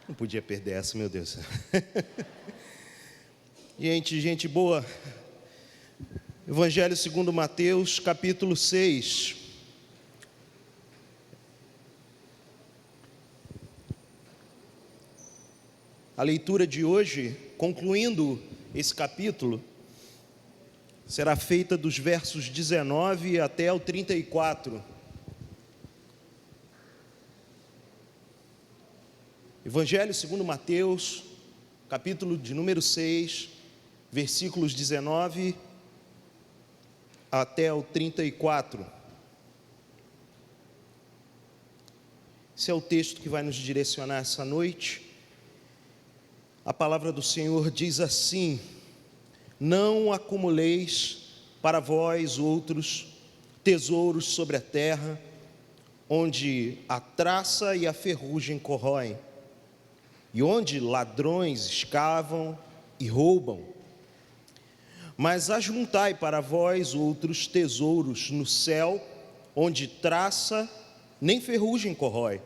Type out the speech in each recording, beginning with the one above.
Não podia perder essa, meu Deus. Gente boa. Evangelho segundo Mateus, capítulo 6. A leitura de hoje, concluindo esse capítulo, será feita dos versos 19 até o 34. Evangelho segundo Mateus, capítulo de número 6, versículos 19 até o 34. Esse é o texto que vai nos direcionar essa noite. A palavra do Senhor diz assim: não acumuleis para vós outros tesouros sobre a terra, onde a traça e a ferrugem corroem, e onde ladrões escavam e roubam. Mas ajuntai para vós outros tesouros no céu, onde traça nem ferrugem corrói,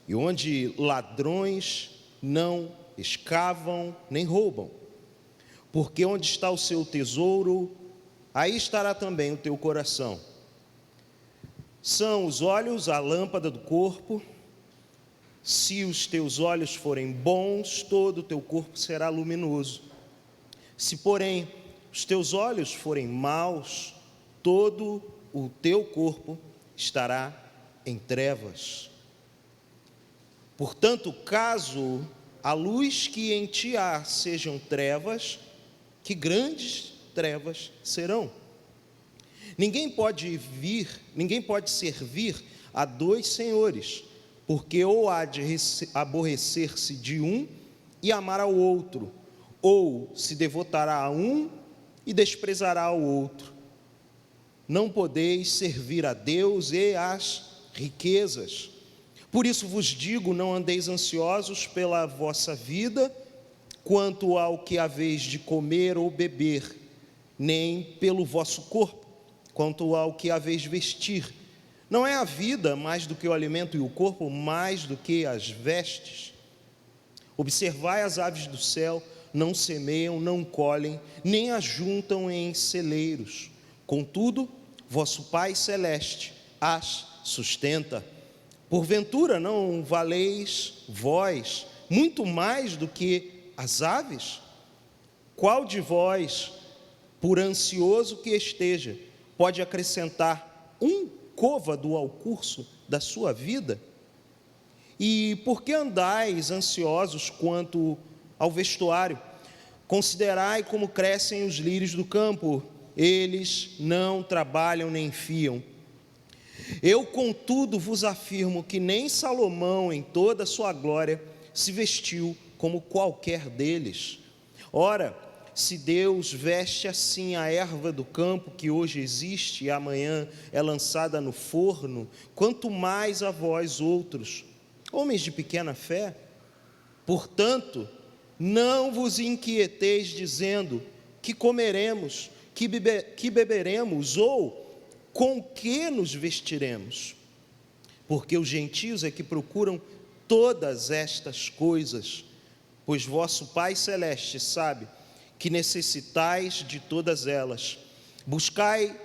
e onde ladrões não escavam nem roubam. Porque onde está o seu tesouro, aí estará também o teu coração. São os olhos a lâmpada do corpo. Se os teus olhos forem bons, todo o teu corpo será luminoso. Se, porém, os teus olhos forem maus, todo o teu corpo estará em trevas. Portanto, caso a luz que em ti há sejam trevas, que grandes trevas serão. Ninguém pode servir a dois senhores, porque ou há de aborrecer-se de um e amar ao outro, ou se devotará a um e desprezará ao outro. Não podeis servir a Deus e às riquezas. Por isso vos digo, não andeis ansiosos pela vossa vida, quanto ao que haveis de comer ou beber, nem pelo vosso corpo, quanto ao que haveis de vestir. Não é a vida mais do que o alimento e o corpo mais do que as vestes? Observai as aves do céu, não semeiam, não colhem, nem ajuntam em celeiros. Contudo, vosso Pai Celeste as sustenta. Porventura não valeis vós muito mais do que as aves? Qual de vós, por ansioso que esteja, pode acrescentar um côvado ao curso da sua vida? E por que andais ansiosos quanto ao vestuário? Considerai como crescem os lírios do campo, eles não trabalham nem fiam. Eu, contudo, vos afirmo que nem Salomão, em toda a sua glória, se vestiu como qualquer deles. Ora, se Deus veste assim a erva do campo, que hoje existe e amanhã é lançada no forno, quanto mais a vós outros, homens de pequena fé. Portanto, não vos inquieteis dizendo: que comeremos, que beberemos, ou com que nos vestiremos? Porque os gentios é que procuram todas estas coisas, pois vosso Pai Celeste sabe que necessitais de todas elas. Buscai,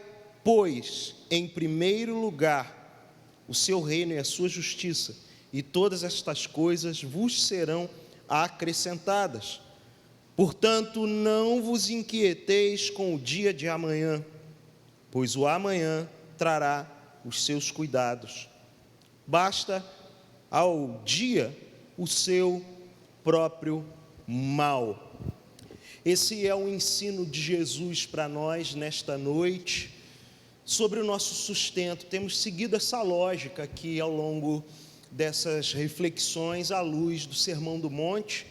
pois, em primeiro lugar o seu reino e a sua justiça, e todas estas coisas vos serão acrescentadas. Portanto, não vos inquieteis com o dia de amanhã, pois o amanhã trará os seus cuidados. Basta ao dia o seu próprio mal. Esse é o ensino de Jesus para nós nesta noite, sobre o nosso sustento. Temos seguido essa lógica aqui ao longo dessas reflexões à luz do Sermão do Monte,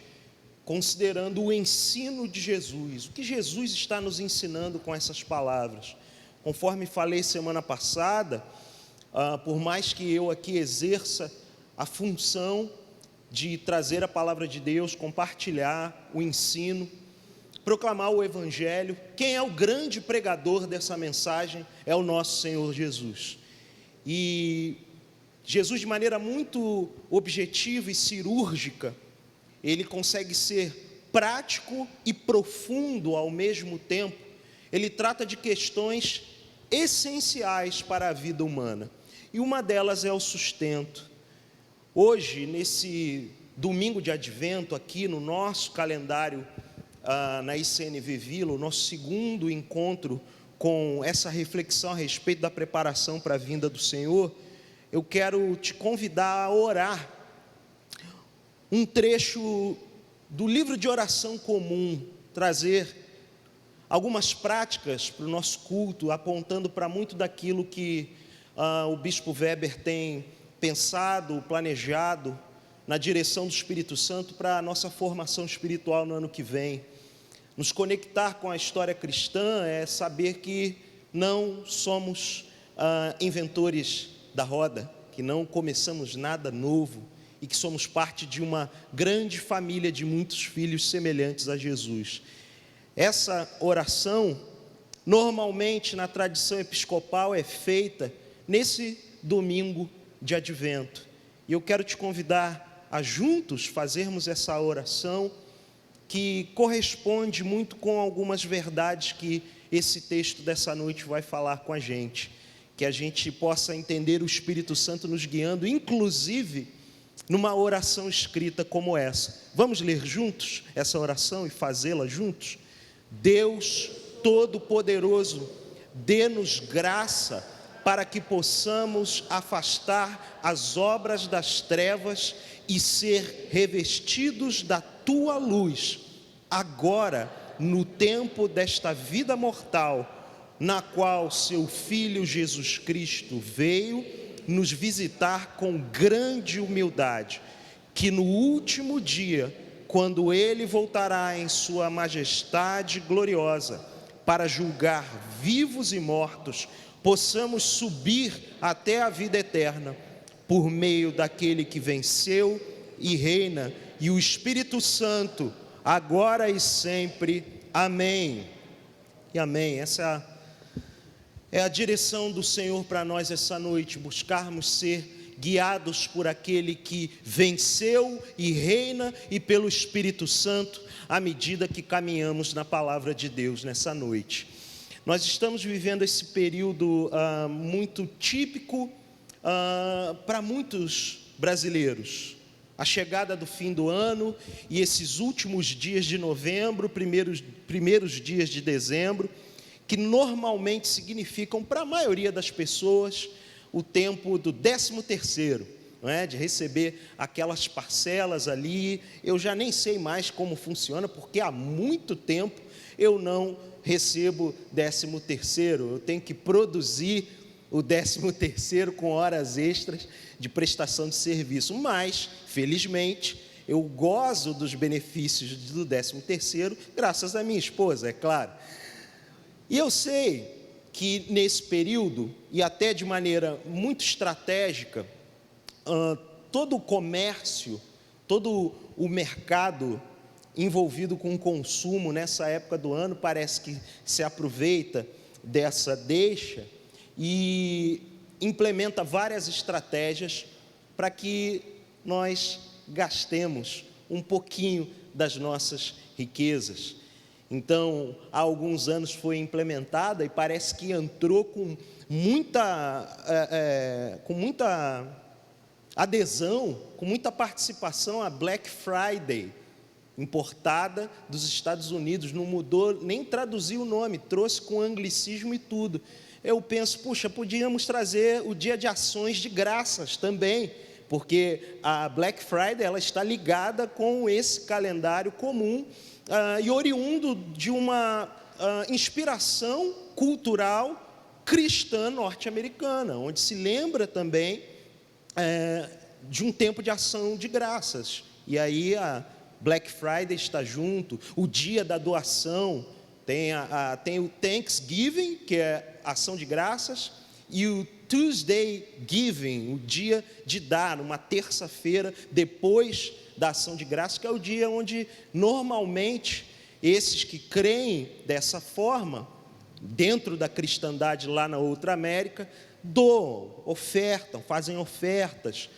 considerando o ensino de Jesus, o que Jesus está nos ensinando com essas palavras. Conforme falei semana passada, por mais que eu aqui exerça a função de trazer a palavra de Deus, compartilhar o ensino, proclamar o Evangelho, quem é o grande pregador dessa mensagem é o nosso Senhor Jesus. E Jesus, de maneira muito objetiva e cirúrgica, ele consegue ser prático e profundo ao mesmo tempo. Ele trata de questões essenciais para a vida humana, e uma delas é o sustento. Hoje, nesse domingo de advento, aqui no nosso calendário, na ICNV Vila, o nosso segundo encontro com essa reflexão a respeito da preparação para a vinda do Senhor, eu quero te convidar a orar um trecho do livro de oração comum, trazer algumas práticas para o nosso culto, apontando para muito daquilo que o Bispo Weber tem pensado, planejado, na direção do Espírito Santo para a nossa formação espiritual no ano que vem. Nos conectar com a história cristã é saber que não somos inventores da roda, que não começamos nada novo e que somos parte de uma grande família de muitos filhos semelhantes a Jesus. Essa oração, normalmente na tradição episcopal, é feita nesse domingo de advento. E eu quero te convidar a juntos fazermos essa oração, que corresponde muito com algumas verdades que esse texto dessa noite vai falar com a gente. Que a gente possa entender o Espírito Santo nos guiando, inclusive numa oração escrita como essa. Vamos ler juntos essa oração e fazê-la juntos? Deus Todo-Poderoso, dê-nos graça para que possamos afastar as obras das trevas e ser revestidos da Tua luz, agora, no tempo desta vida mortal, na qual Seu Filho Jesus Cristo veio nos visitar com grande humildade, que no último dia, quando Ele voltará em Sua majestade gloriosa, para julgar vivos e mortos, possamos subir até a vida eterna, por meio daquele que venceu e reina, e o Espírito Santo, agora e sempre. Amém. E amém. Essa é a direção do Senhor para nós essa noite, buscarmos ser guiados por aquele que venceu e reina, e pelo Espírito Santo, à medida que caminhamos na palavra de Deus nessa noite. Nós estamos vivendo esse período muito típico para muitos brasileiros. A chegada do fim do ano e esses últimos dias de novembro, primeiros dias de dezembro, que normalmente significam para a maioria das pessoas o tempo do 13º, não é? De receber aquelas parcelas ali. Eu já nem sei mais como funciona, porque há muito tempo eu não recebo 13º, eu tenho que produzir o 13º com horas extras de prestação de serviço, mas, felizmente, eu gozo dos benefícios do 13º, graças à minha esposa, é claro. E eu sei que nesse período, e até de maneira muito estratégica, todo o comércio, todo o mercado envolvido com o consumo nessa época do ano, parece que se aproveita dessa deixa e implementa várias estratégias para que nós gastemos um pouquinho das nossas riquezas. Então, há alguns anos foi implementada e parece que entrou com muita adesão, com muita participação a Black Friday, importada dos Estados Unidos, não mudou, nem traduziu o nome, trouxe com anglicismo e tudo. Eu penso, puxa, podíamos trazer o dia de ações de graças também, porque a Black Friday ela está ligada com esse calendário comum e oriundo de uma inspiração cultural cristã norte-americana, onde se lembra também de um tempo de ação de graças. E aí a Black Friday está junto, o dia da doação, tem o Thanksgiving, que é ação de graças, e o Tuesday Giving, o dia de dar, uma terça-feira depois da ação de graças, que é o dia onde normalmente esses que creem dessa forma, dentro da cristandade lá na outra América, doam, ofertam, fazem ofertas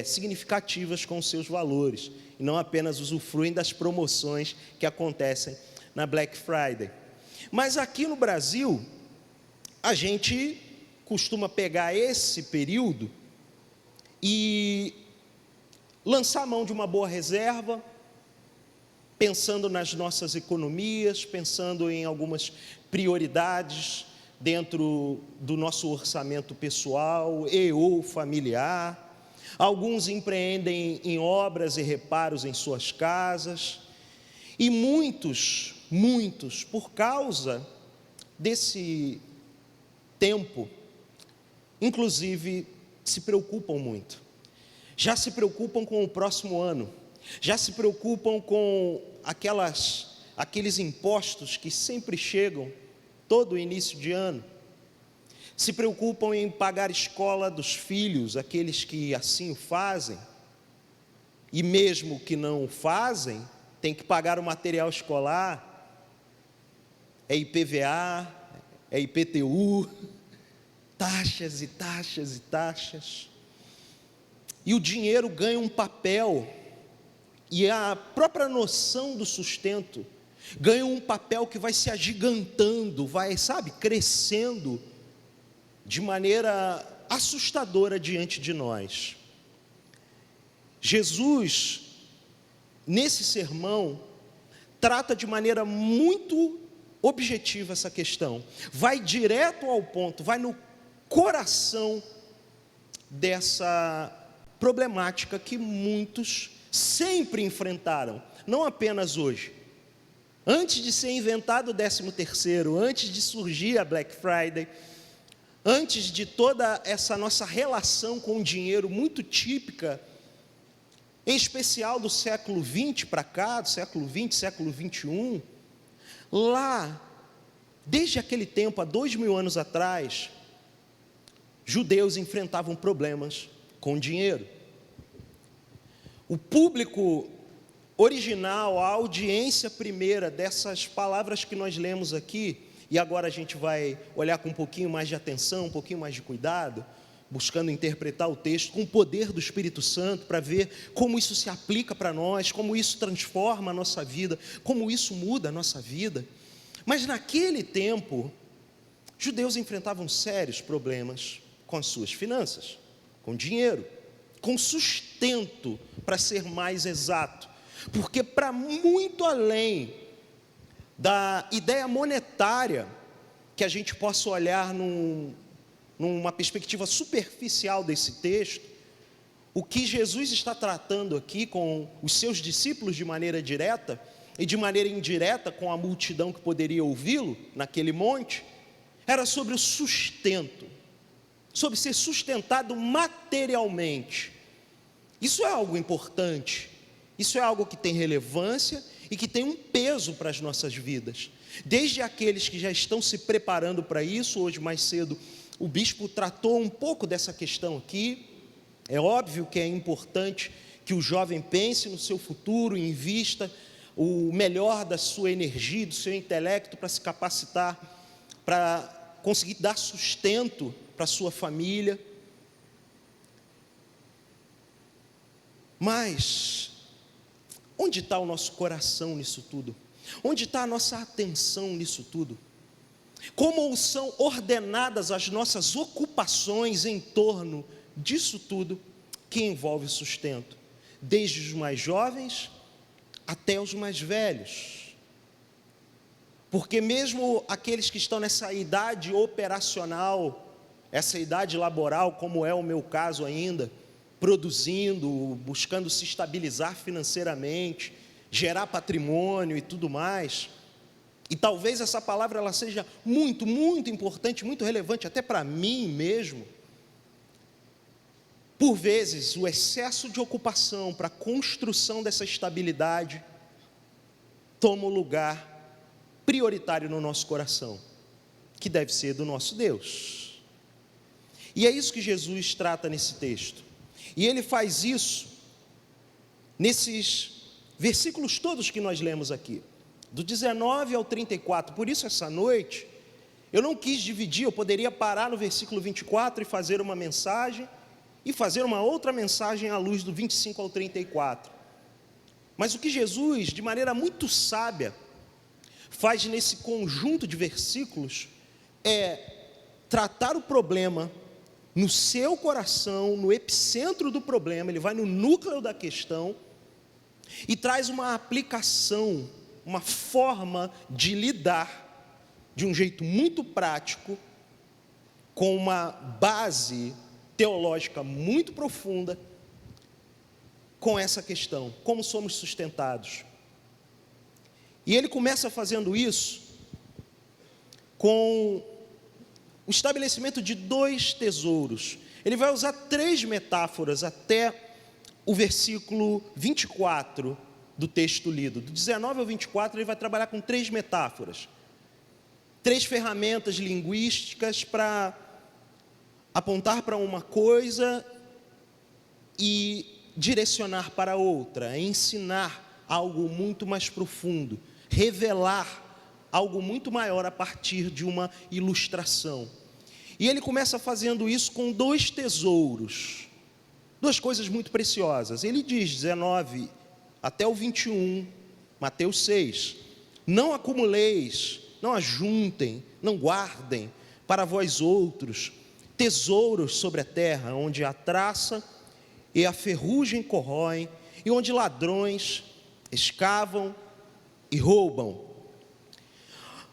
significativas com os seus valores, e não apenas usufruem das promoções que acontecem na Black Friday. Mas aqui no Brasil, a gente costuma pegar esse período e lançar mão de uma boa reserva, pensando nas nossas economias, pensando em algumas prioridades dentro do nosso orçamento pessoal e ou familiar. Alguns empreendem em obras e reparos em suas casas, e muitos, por causa desse tempo, inclusive se preocupam muito. Já se preocupam com o próximo ano, já se preocupam com aqueles impostos que sempre chegam todo início de ano, se preocupam em pagar a escola dos filhos, aqueles que assim o fazem, e mesmo que não o fazem, tem que pagar o material escolar, é IPVA, é IPTU, taxas e taxas e taxas, e o dinheiro ganha um papel, e a própria noção do sustento ganha um papel que vai se agigantando, vai, crescendo de maneira assustadora diante de nós. Jesus, nesse sermão, trata de maneira muito objetiva essa questão, vai direto ao ponto, vai no coração dessa problemática que muitos sempre enfrentaram, não apenas hoje. Antes de ser inventado o 13º, antes de surgir a Black Friday, antes de toda essa nossa relação com o dinheiro muito típica, em especial do século XX para cá, do século XX, século XXI, lá, desde aquele tempo, há 2000 anos atrás, judeus enfrentavam problemas com dinheiro. O público original, a audiência primeira dessas palavras que nós lemos aqui, e agora a gente vai olhar com um pouquinho mais de atenção, um pouquinho mais de cuidado, buscando interpretar o texto com o poder do Espírito Santo, para ver como isso se aplica para nós, como isso transforma a nossa vida, como isso muda a nossa vida. Mas naquele tempo, judeus enfrentavam sérios problemas com as suas finanças, com dinheiro, com sustento, para ser mais exato, porque para muito além da ideia monetária, que a gente possa olhar numa perspectiva superficial desse texto, o que Jesus está tratando aqui com os seus discípulos de maneira direta, e de maneira indireta com a multidão que poderia ouvi-lo naquele monte, era sobre o sustento, sobre ser sustentado materialmente. Isso é algo importante, isso é algo que tem relevância e que tem um peso para as nossas vidas, desde aqueles que já estão se preparando para isso. Hoje mais cedo o bispo tratou um pouco dessa questão aqui. É óbvio que é importante que o jovem pense no seu futuro, invista o melhor da sua energia, do seu intelecto para se capacitar, para conseguir dar sustento para a sua família. Mas onde está o nosso coração nisso tudo? Onde está a nossa atenção nisso tudo? Como são ordenadas as nossas ocupações em torno disso tudo que envolve sustento, desde os mais jovens até os mais velhos? Porque mesmo aqueles que estão nessa idade operacional, essa idade laboral, como é o meu caso ainda, produzindo, buscando se estabilizar financeiramente, gerar patrimônio e tudo mais, e talvez essa palavra ela seja muito, muito importante, muito relevante até para mim mesmo. Por vezes, o excesso de ocupação para a construção dessa estabilidade toma o lugar prioritário no nosso coração, que deve ser do nosso Deus. E é isso que Jesus trata nesse texto. E ele faz isso nesses versículos todos que nós lemos aqui, do 19 ao 34. Por isso, essa noite, eu não quis dividir, eu poderia parar no versículo 24 e fazer uma mensagem, e fazer uma outra mensagem à luz do 25 ao 34. Mas o que Jesus, de maneira muito sábia, faz nesse conjunto de versículos é tratar o problema no seu coração, no epicentro do problema. Ele vai no núcleo da questão e traz uma aplicação, uma forma de lidar de um jeito muito prático, com uma base teológica muito profunda, com essa questão: como somos sustentados. E ele começa fazendo isso com o estabelecimento de 2 tesouros. Ele vai usar 3 metáforas até o versículo 24 do texto lido. Do 19 ao 24 ele vai trabalhar com 3 metáforas. 3 ferramentas linguísticas para apontar para uma coisa e direcionar para outra, ensinar algo muito mais profundo, revelar algo muito maior a partir de uma ilustração. E ele começa fazendo isso com 2 tesouros, 2 coisas muito preciosas. Ele diz, 19 até o 21, Mateus 6, não acumuleis, não ajuntem, não guardem para vós outros tesouros sobre a terra, onde a traça e a ferrugem corroem, e onde ladrões escavam e roubam.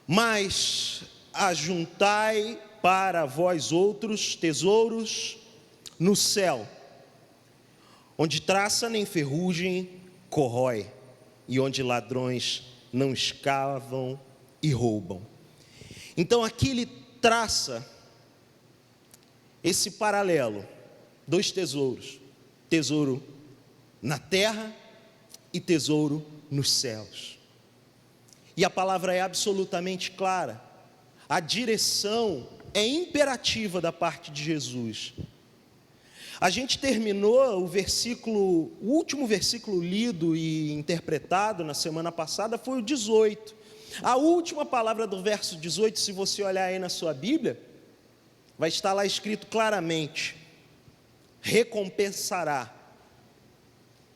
Mas ajuntai para vós outros tesouros no céu, onde traça nem ferrugem corrói, e onde ladrões não escavam e roubam. Então aqui ele traça esse paralelo, 2 tesouros, tesouro na terra e tesouro nos céus. E a palavra é absolutamente clara, a direção é imperativa da parte de Jesus. A gente terminou o último versículo lido e interpretado na semana passada foi o 18. A última palavra do verso 18, se você olhar aí na sua Bíblia, vai estar lá escrito claramente: recompensará.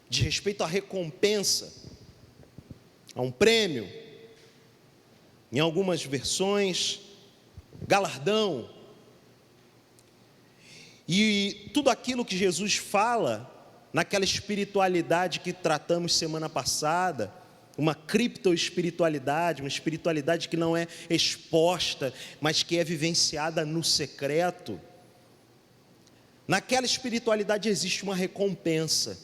De respeito à recompensa, a um prêmio, em algumas versões, galardão. E tudo aquilo que Jesus fala, naquela espiritualidade que tratamos semana passada, uma criptoespiritualidade, uma espiritualidade que não é exposta, mas que é vivenciada no secreto. Naquela espiritualidade existe uma recompensa.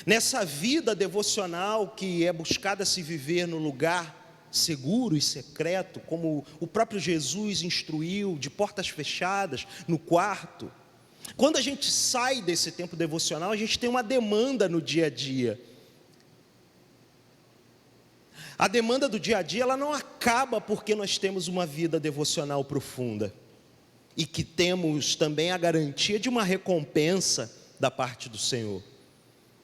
Nessa vida devocional que é buscada se viver no lugar seguro e secreto, como o próprio Jesus instruiu, de portas fechadas, no quarto. Quando a gente sai desse tempo devocional, a gente tem uma demanda no dia a dia. A demanda do dia a dia, ela não acaba porque nós temos uma vida devocional profunda e que temos também a garantia de uma recompensa da parte do Senhor.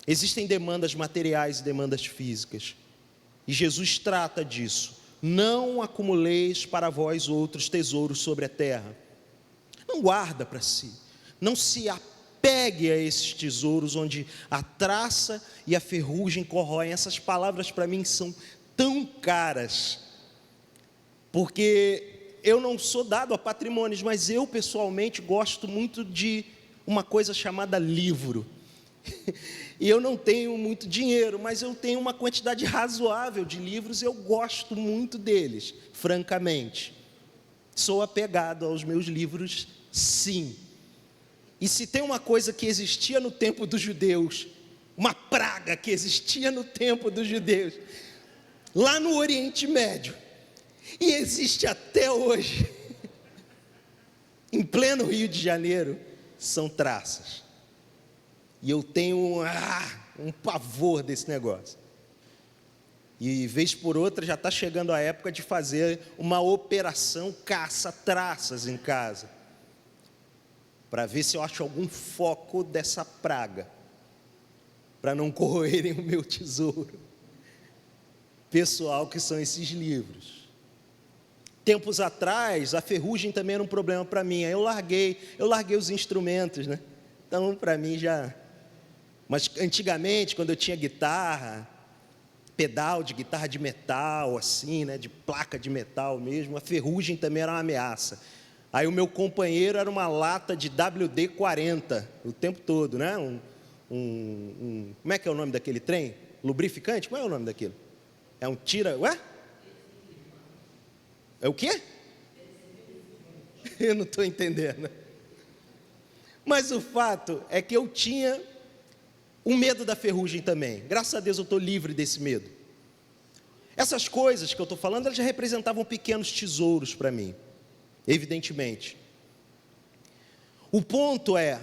Existem demandas materiais e demandas físicas, e Jesus trata disso. Não acumuleis para vós outros tesouros sobre a terra. Não guarda para si, não se apegue a esses tesouros onde a traça e a ferrugem corroem. Essas palavras para mim são tão caras, porque eu não sou dado a patrimônios, mas eu pessoalmente gosto muito de uma coisa chamada livro. E eu não tenho muito dinheiro, mas eu tenho uma quantidade razoável de livros, eu gosto muito deles, francamente. Sou apegado aos meus livros, sim. E se tem uma coisa que existia no tempo dos judeus, uma praga que existia no tempo dos judeus, lá no Oriente Médio, e existe até hoje, em pleno Rio de Janeiro, são traças. E eu tenho um pavor desse negócio. E vez por outra já está chegando a época de fazer uma operação caça-traças em casa, para ver se eu acho algum foco dessa praga, para não corroerem o meu tesouro pessoal, que são esses livros. Tempos atrás, a ferrugem também era um problema para mim. Aí eu larguei os instrumentos, né? Então, para mim já... Mas antigamente, quando eu tinha guitarra, pedal de guitarra de metal, assim, né, de placa de metal mesmo, a ferrugem também era uma ameaça. Aí o meu companheiro era uma lata de WD-40 o tempo todo, né? Como é que é o nome daquele trem? Lubrificante? Qual é o nome daquilo? É um tira... Ué? É o quê? Eu não estou entendendo. Mas o fato é que eu tinha o medo da ferrugem também. Graças a Deus eu estou livre desse medo. Essas coisas que eu estou falando, elas já representavam pequenos tesouros para mim, evidentemente. O ponto é,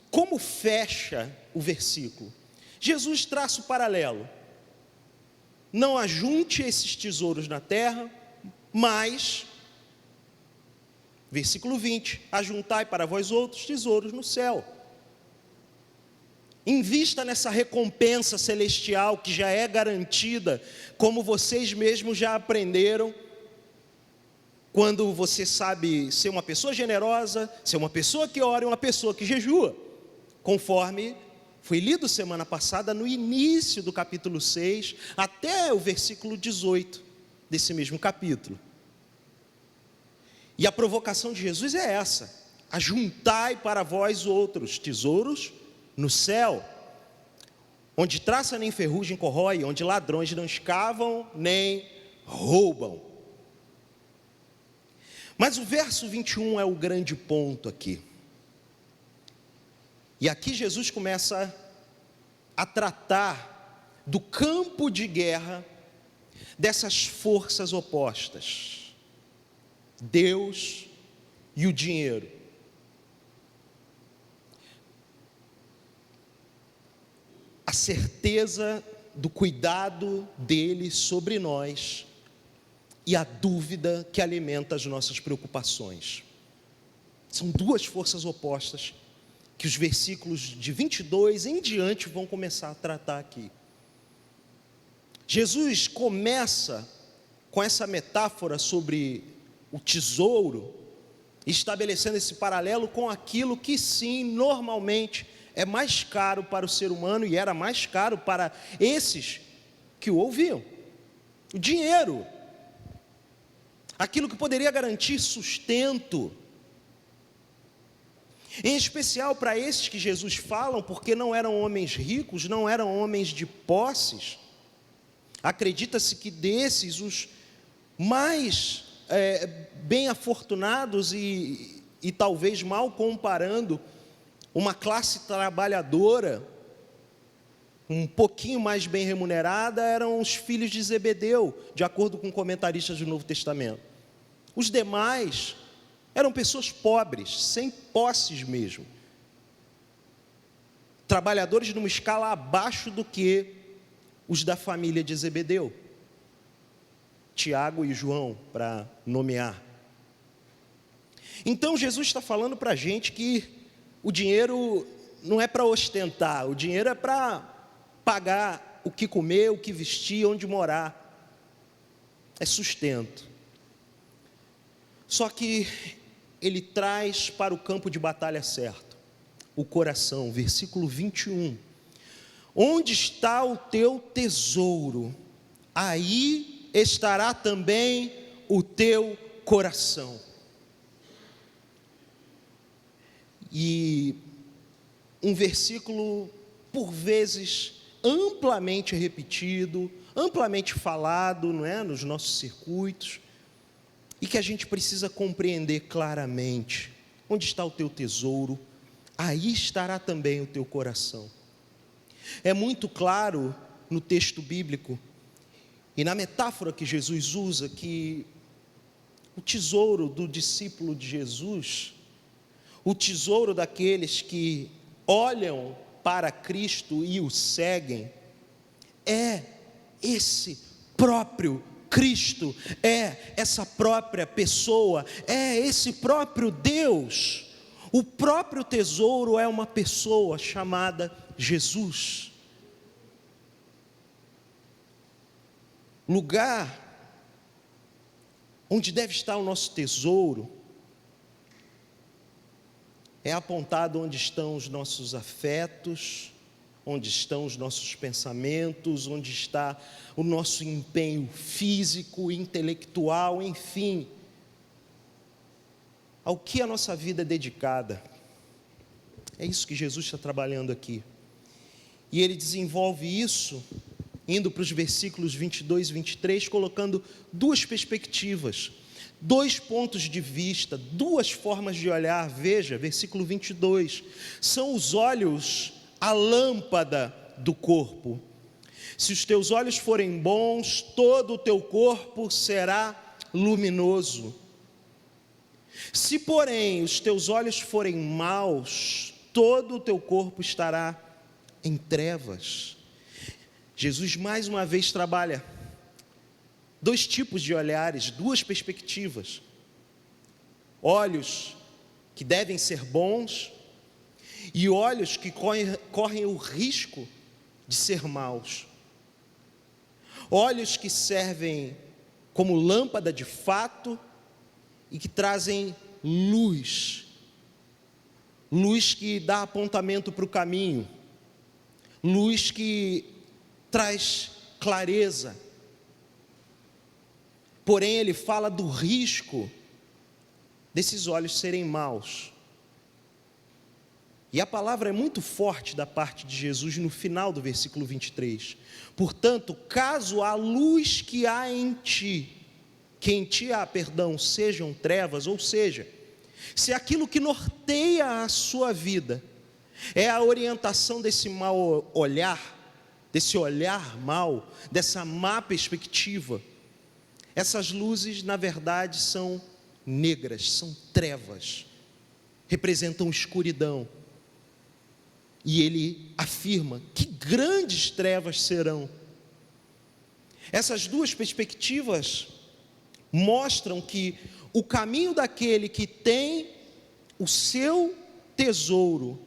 como fecha o versículo? Jesus traça o paralelo. Não ajunte esses tesouros na terra, mas, versículo 20, ajuntai para vós outros tesouros no céu. Invista nessa recompensa celestial que já é garantida, como vocês mesmos já aprenderam, quando você sabe ser uma pessoa generosa, ser uma pessoa que ora e uma pessoa que jejua, conforme foi lido semana passada no início do capítulo 6, até o versículo 18 desse mesmo capítulo. E a provocação de Jesus é essa: ajuntai para vós outros tesouros no céu, onde traça nem ferrugem corrói, onde ladrões não escavam nem roubam. Mas o verso 21 é o grande ponto aqui. E aqui Jesus começa a tratar do campo de guerra dessas forças opostas, Deus e o dinheiro. A certeza do cuidado dele sobre nós e a dúvida que alimenta as nossas preocupações. São duas forças opostas que os versículos de 22 em diante vão começar a tratar aqui. Jesus começa com essa metáfora sobre o tesouro, estabelecendo esse paralelo com aquilo que sim, normalmente é mais caro para o ser humano e era mais caro para esses que o ouviam. O dinheiro, aquilo que poderia garantir sustento, em especial para esses que Jesus fala, porque não eram homens ricos, não eram homens de posses. Acredita-se que desses, os mais bem afortunados e talvez mal comparando, uma classe trabalhadora, um pouquinho mais bem remunerada, eram os filhos de Zebedeu, de acordo com comentaristas do Novo Testamento. Os demais eram pessoas pobres, sem posses mesmo. Trabalhadores numa escala abaixo do que os da família de Zebedeu. Tiago e João, para nomear. Então Jesus está falando para a gente que o dinheiro não é para ostentar, o dinheiro é para pagar o que comer, o que vestir, onde morar. É sustento. Só que ele traz para o campo de batalha certo, o coração, versículo 21. Onde está o teu tesouro, aí estará também o teu coração. E um versículo, por vezes, amplamente repetido, amplamente falado, não é, nos nossos circuitos, e que a gente precisa compreender claramente. Onde está o teu tesouro, aí estará também o teu coração. É muito claro no texto bíblico, e na metáfora que Jesus usa, que o tesouro do discípulo de Jesus, o tesouro daqueles que olham para Cristo e o seguem, é esse próprio Cristo, é essa própria pessoa, é esse próprio Deus. O próprio tesouro é uma pessoa chamada Jesus. Lugar onde deve estar o nosso tesouro é apontado onde estão os nossos afetos, onde estão os nossos pensamentos, onde está o nosso empenho físico, intelectual, enfim, ao que a nossa vida é dedicada. É isso que Jesus está trabalhando aqui. E ele desenvolve isso, indo para os versículos 22 e 23, colocando duas perspectivas, dois pontos de vista, duas formas de olhar. Veja, versículo 22, são os olhos a lâmpada do corpo. Se os teus olhos forem bons, todo o teu corpo será luminoso. Se, porém, os teus olhos forem maus, todo o teu corpo estará em trevas. Jesus mais uma vez trabalha dois tipos de olhares, duas perspectivas. Olhos que devem ser bons e olhos que correm o risco de ser maus. Olhos que servem como lâmpada de fato e que trazem luz. Luz que dá apontamento para o caminho. Luz que traz clareza. Porém, ele fala do risco desses olhos serem maus. E a palavra é muito forte da parte de Jesus no final do versículo 23. Portanto, caso a luz que há em ti, que em ti há, sejam trevas, ou seja, se aquilo que norteia a sua vida é a orientação desse mau olhar, desse olhar mau, dessa má perspectiva, essas luzes na verdade são negras, são trevas, representam escuridão. E ele afirma que grandes trevas serão. Essas duas perspectivas mostram que o caminho daquele que tem o seu tesouro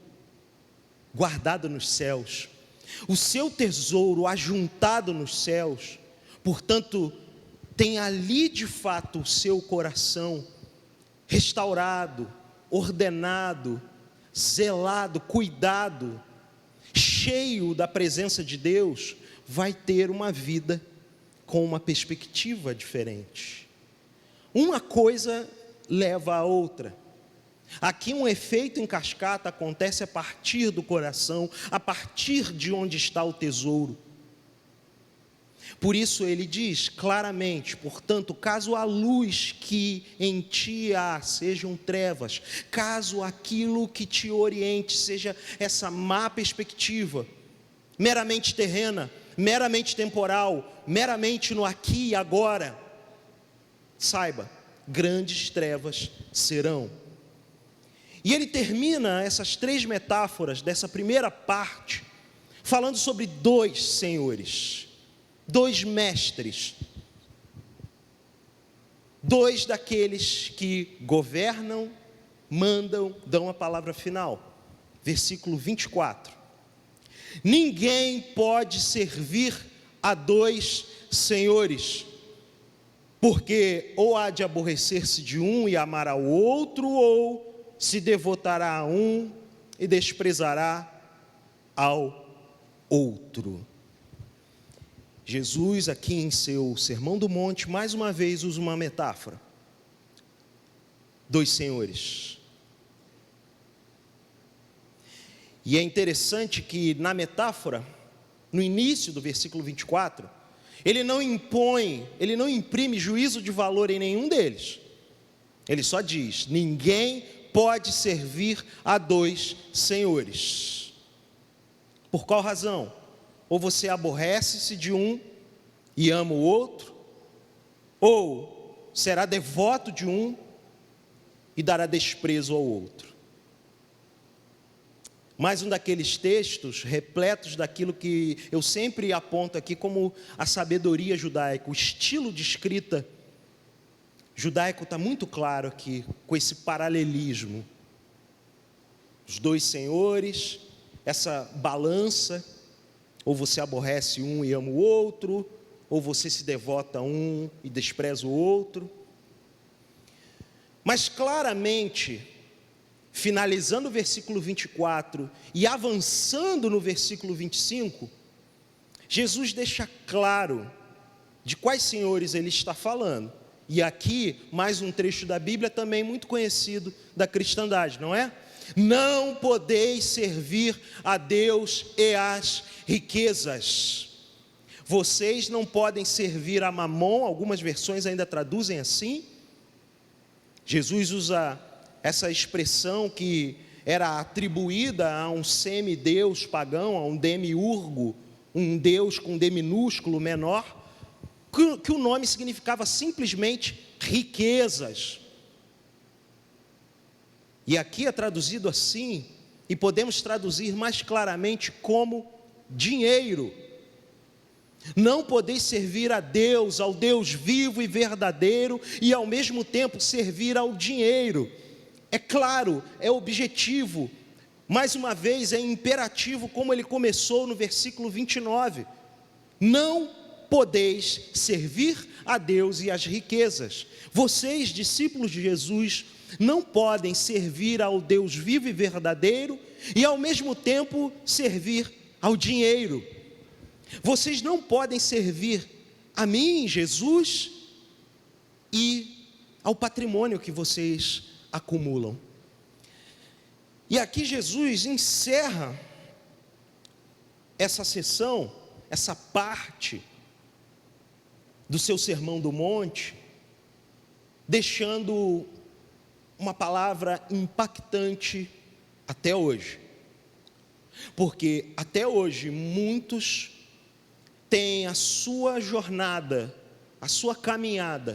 guardado nos céus, o seu tesouro ajuntado nos céus, portanto, tem ali de fato o seu coração restaurado, ordenado, zelado, cuidado, cheio da presença de Deus, vai ter uma vida com uma perspectiva diferente. Uma coisa leva a outra. Aqui um efeito em cascata acontece a partir do coração, a partir de onde está o tesouro. Por isso ele diz claramente, portanto, caso a luz que em ti há sejam trevas, caso aquilo que te oriente seja essa má perspectiva, meramente terrena, meramente temporal, meramente no aqui e agora, saiba, grandes trevas serão. E ele termina essas três metáforas dessa primeira parte, falando sobre dois senhores, dois mestres, dois daqueles que governam, mandam, dão a palavra final. Versículo 24. Ninguém pode servir a dois senhores, porque ou há de aborrecer-se de um e amar ao outro, ou se devotará a um e desprezará ao outro. Jesus aqui em seu Sermão do Monte, mais uma vez usa uma metáfora. Dois senhores. E é interessante que na metáfora, no início do versículo 24, ele não imprime juízo de valor em nenhum deles. Ele só diz: ninguém pode servir a dois senhores. Por qual razão? Ou você aborrece-se de um e ama o outro, ou será devoto de um e dará desprezo ao outro. Mais um daqueles textos repletos daquilo que eu sempre aponto aqui como a sabedoria judaica, o estilo de escrita judaico está muito claro aqui, com esse paralelismo. Os dois senhores, essa balança, ou você aborrece um e ama o outro, ou você se devota a um e despreza o outro. Mas claramente, finalizando o versículo 24 e avançando no versículo 25, Jesus deixa claro de quais senhores ele está falando. E aqui, mais um trecho da Bíblia também muito conhecido da cristandade, não é? Não podeis servir a Deus e às riquezas. Vocês não podem servir a Mamon, algumas versões ainda traduzem assim. Jesus usa essa expressão que era atribuída a um semideus pagão, a um demiurgo, um deus com D minúsculo menor, que o nome significava simplesmente riquezas. E aqui é traduzido assim, e podemos traduzir mais claramente como dinheiro. Não podeis servir a Deus, ao Deus vivo e verdadeiro, e ao mesmo tempo servir ao dinheiro. É claro, é objetivo, mais uma vez é imperativo, como ele começou no versículo 29. Não podeis servir a Deus e às riquezas. Vocês, discípulos de Jesus, não podem servir ao Deus vivo e verdadeiro e ao mesmo tempo servir ao dinheiro. Vocês não podem servir a mim, Jesus, e ao patrimônio que vocês acumulam. E aqui Jesus encerra essa sessão, essa parte do seu Sermão do Monte, deixando uma palavra impactante até hoje. Porque até hoje muitos têm a sua jornada, a sua caminhada